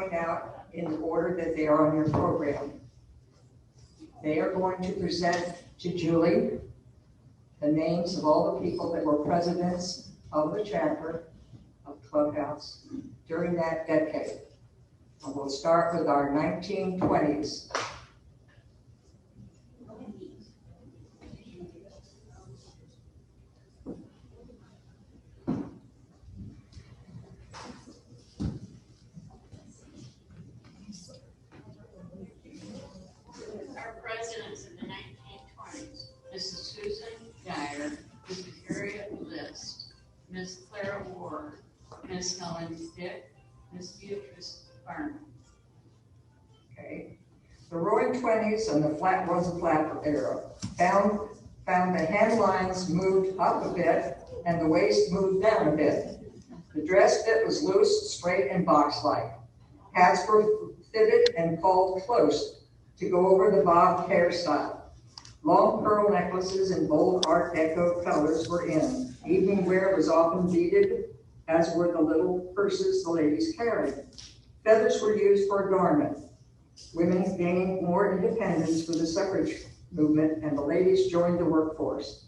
coming out in the order that they are on your program. They are going to present to Julie the names of all the people that were presidents of the chapter of Clubhouse during that decade. And we'll start with our 1920s. Our presidents in the 1920s, Mrs. Susan Dyer, Mrs. Harriet List, Miss Clara Ward, Miss Helen Stick, Miss Beatrice Barnum. Okay. The Roaring Twenties and the Flat Rosa Flapper era found the hand lines moved up a bit and the waist moved down a bit. The dress fit was loose, straight, and box-like. Hats were fitted and called close to go over the bob hairstyle. Long pearl necklaces in bold Art Deco colors were in. Evening wear was often beaded, as were the little purses the ladies carried. Feathers were used for adornment. Women gained more independence for the suffrage movement, and the ladies joined the workforce.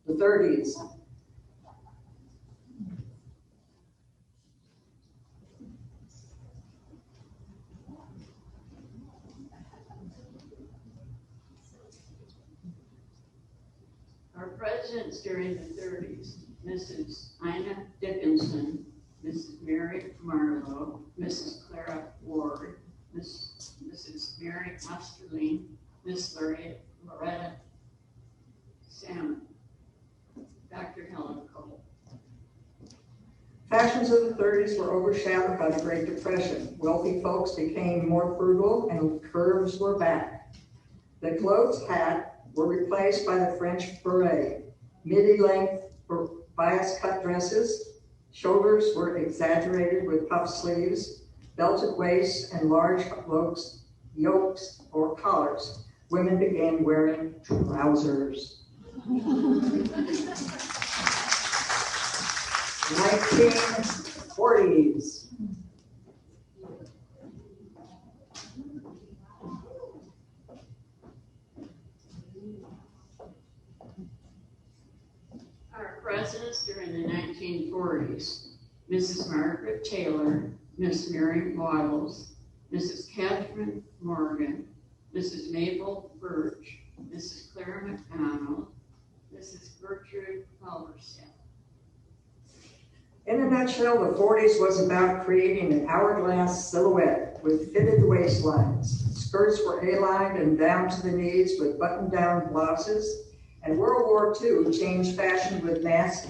The 30s. Our presidents during the 30s, Mrs. Ina Dickinson, Mrs. Mary Marlowe, Mrs. Clara Ward, Mrs. Mary Osterling, Miss Loretta Salmon, Dr. Helen Cole. Fashions of the 30s were overshadowed by the Great Depression. Wealthy folks became more frugal and curves were back. The clothes hat were replaced by the French beret. Midi-length bias cut dresses. Shoulders were exaggerated with puff sleeves, belted waists, and large yokes or collars. Women began wearing trousers. 1940s. Our presidents during the 1940s, Mrs. Margaret Taylor, Miss Mary Waddles, Mrs. Catherine Morgan, Mrs. Mabel Birch, Mrs. Clara McDonald, Mrs. Gertrude Halberstadt. In a nutshell, the 40s was about creating an hourglass silhouette with fitted waistlines. Skirts were A-lined and down to the knees with button-down blouses. And World War II changed fashion with mass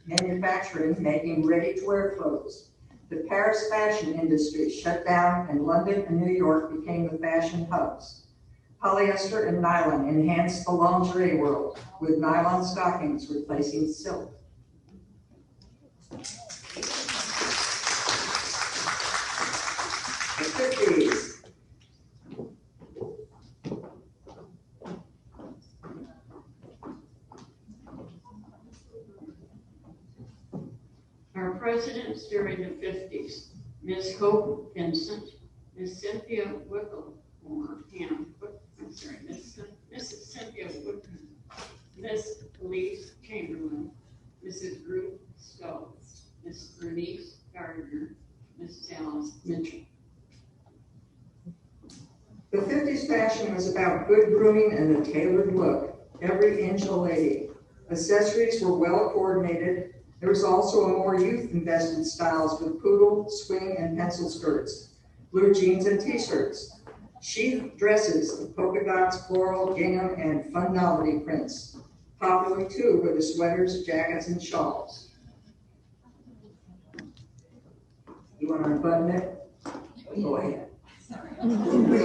manufacturing, making ready-to-wear clothes. The Paris fashion industry shut down, and London and New York became the fashion hubs. Polyester and nylon enhanced the lingerie world, with nylon stockings replacing silk. The 50s. Our presidents during the 50s, Miss Hope Vincent, Miss Cynthia Wicklemore, Mrs. Cynthia Wicklemore, Miss Elise Chamberlain, Mrs. Ruth Stowe, Miss Bernice Gardner, Miss Alice Mitchell. The 50s fashion was about good grooming and a tailored look, every inch a lady. Accessories were well coordinated. There was also a more youth-invested styles with poodle, swing, and pencil skirts, blue jeans and t-shirts, chic dresses with polka dots, floral, gingham, and fun novelty prints. Popular, too, were the sweaters, jackets, and shawls. You want to unbutton it? Go ahead. We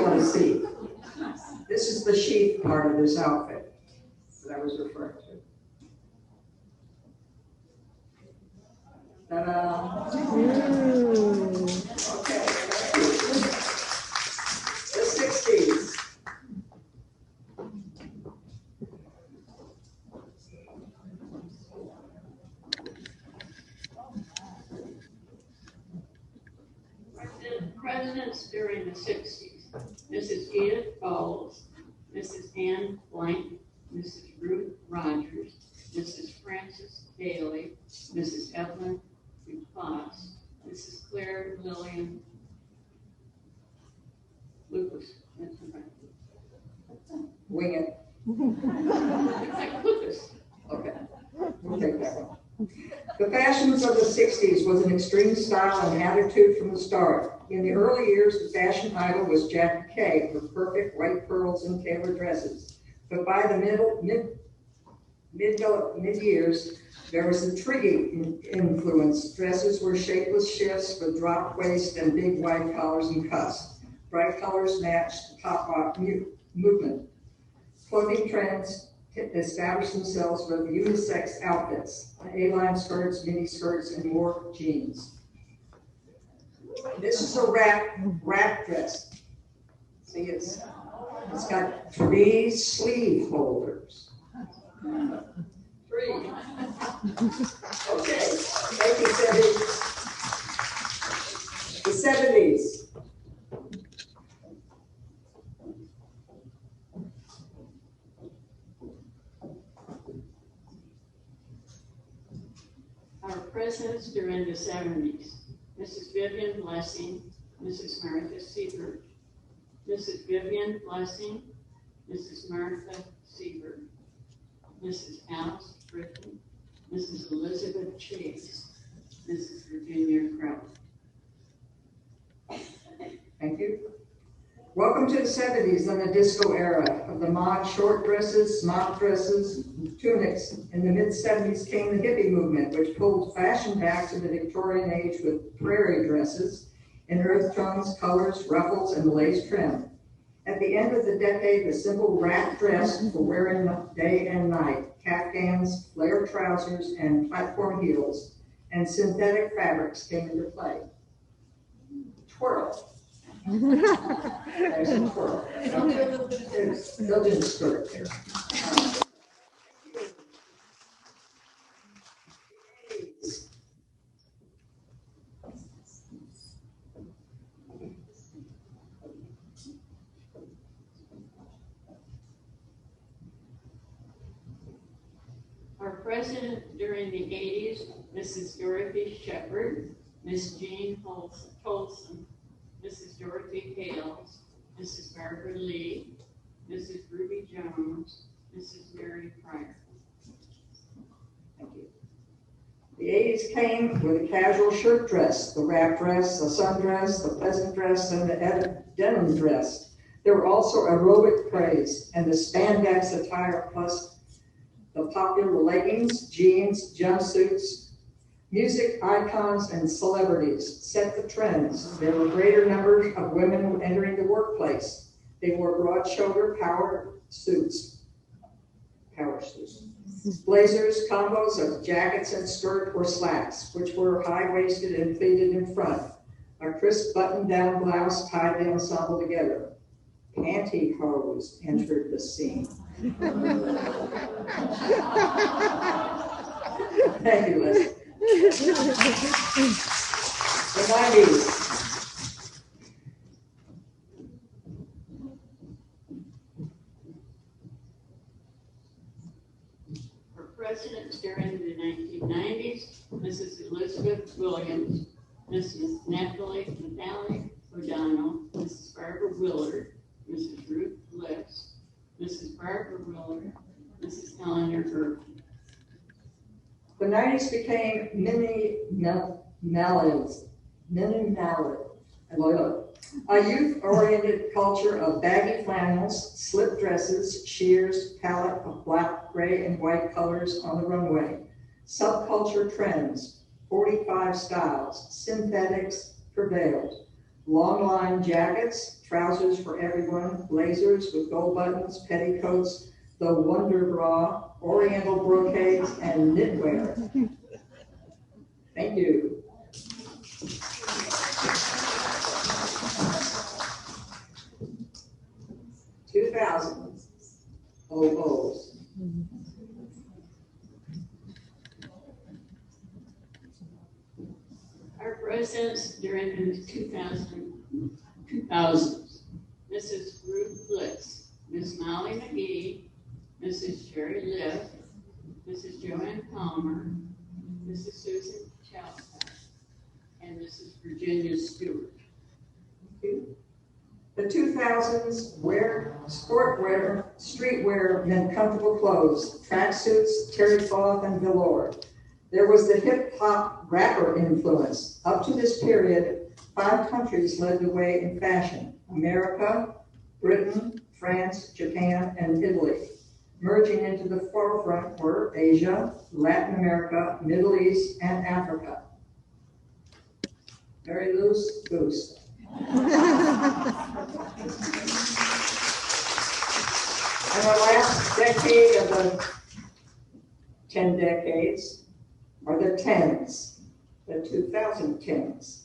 want to see. This is the sheath part of this outfit that I was referring to. Ta-da! Okay, thank you. The 60s. presidents during the 60s, Mrs. Edith Bowles, Mrs. Ann Blank, Mrs. Ruth Rogers, Mrs. Frances Daly, Mrs. Evelyn Duplass, Mrs. Claire Lillian Lucas. Wing it. It's like Lucas. Okay, we'll take that one. The fashions of the 60s was an extreme style and attitude from the start. In the early years, the fashion idol was Jackie Kay with perfect white pearls and tailored dresses. But by the mid-years, there was a Triggy influence. Dresses were shapeless shifts with drop waist and big wide collars and cuffs. Bright colors matched the pop rock movement. Clothing trends established themselves with unisex outfits, A-line skirts, mini skirts, and more jeans. This is a wrap dress. See, it's got 3 sleeve holders. 3. Okay, 1970s. The 70s. Our presidents during the 70s, Mrs. Vivian Blessing, Mrs. Martha Siebert, Mrs. Vivian Blessing, Mrs. Martha Siebert, Mrs. Alice Griffin, Mrs. Elizabeth Chase, Mrs. Virginia Kraut. Thank you. Welcome to the 70s and the disco era of the mod short dresses, smock dresses, tunics. In the mid-70s came the hippie movement, which pulled fashion back to the Victorian age with prairie dresses in earth tones, colors, ruffles, and lace trim. At the end of the decade, the simple wrap dress for wearing day and night, caftans, flared trousers, and platform heels, and synthetic fabrics came into play. Twirl. There's a twirl. They'll do the skirt there. Our president during the 80s, Mrs. Dorothy Shepard, Miss Jean Tolson, Mrs. Dorothy Hales, Mrs. Barbara Lee, Mrs. Ruby Jones, Mrs. Mary Pryor. Thank you. The 80s came with a casual shirt dress, the wrap dress, the sundress, the peasant dress, and the denim dress. There were also aerobic craze and the spandex attire, plus the popular leggings, jeans, jumpsuits. Music icons and celebrities set the trends. There were greater numbers of women entering the workplace. They wore broad-shoulder power suits, blazers, combos of jackets and skirt or slacks, which were high-waisted and pleated in front. A crisp button-down blouse tied the ensemble together. Pantyhose entered the scene. Thank you, Leslie. The 90s. For presidents during the 1990s, Mrs. Elizabeth Williams, Mrs. Natalie O'Donnell, Mrs. Barbara Willard, Mrs. Ruth Bliss, Mrs. Barbara Willard, Mrs. Eleanor Irvin. The 90s became a youth-oriented culture of baggy flannels, slip dresses, sheers, palette of black, gray, and white colors on the runway. Subculture trends, 45 styles, synthetics prevailed. Long line jackets, trousers for everyone, blazers with gold buttons, petticoats, the Wonder Bra, Oriental brocades, and knitwear. Thank you. O's. Our presidents during the 2000s. Mrs. Ruth Blitz, Miss Molly McGee, Mrs. Sherry Liff, Mrs. Joanne Palmer, Mrs. Susan Chalfant, and Mrs. Virginia Stewart. The 2000s sportwear, streetwear meant comfortable clothes, tracksuits, terry cloth, and velour. There was the hip-hop rapper influence. Up to this period, 5 countries led the way in fashion: America, Britain, France, Japan, and Italy. Merging into the forefront were Asia, Latin America, Middle East, and Africa. Very loose goose. And the last decade of the 10 decades are the 10s, the 2010s.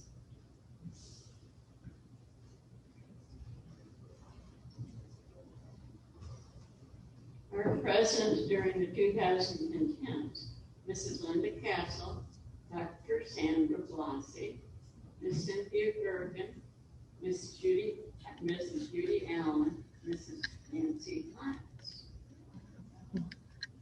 Our presidents during the 2010s, Mrs. Linda Castle, Dr. Sandra Blasi, Miss Cynthia Gergen, Mrs. Judy Allen, Mrs. Nancy Lyons.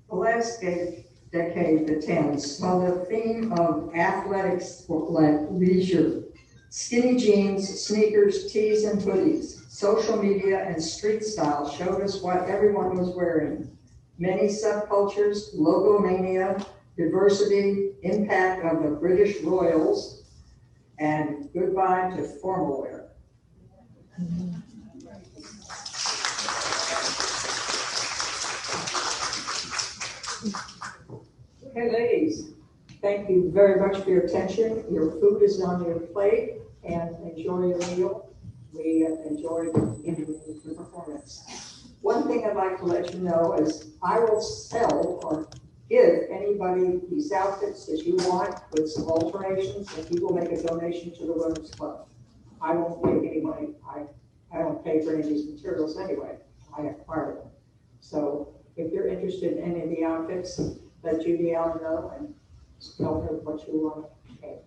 The last decade, the 10s, saw the theme of athletics like leisure. Skinny jeans, sneakers, tees, and hoodies. Social media and street style showed us what everyone was wearing. Many subcultures, logomania, diversity, impact of the British royals, and goodbye to formal wear. Okay, ladies, thank you very much for your attention. Your food is on your plate, and enjoy your meal. We enjoyed the performance. One thing I'd like to let you know is I will sell or give anybody these outfits that you want with some alterations, and you will make a donation to the Women's Club. I won't take any money. I don't pay for any of these materials anyway. I acquire them. So if you're interested in any of the outfits, let Judy Allen know and tell her what you want to pay.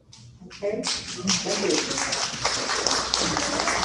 Okay? Thank you.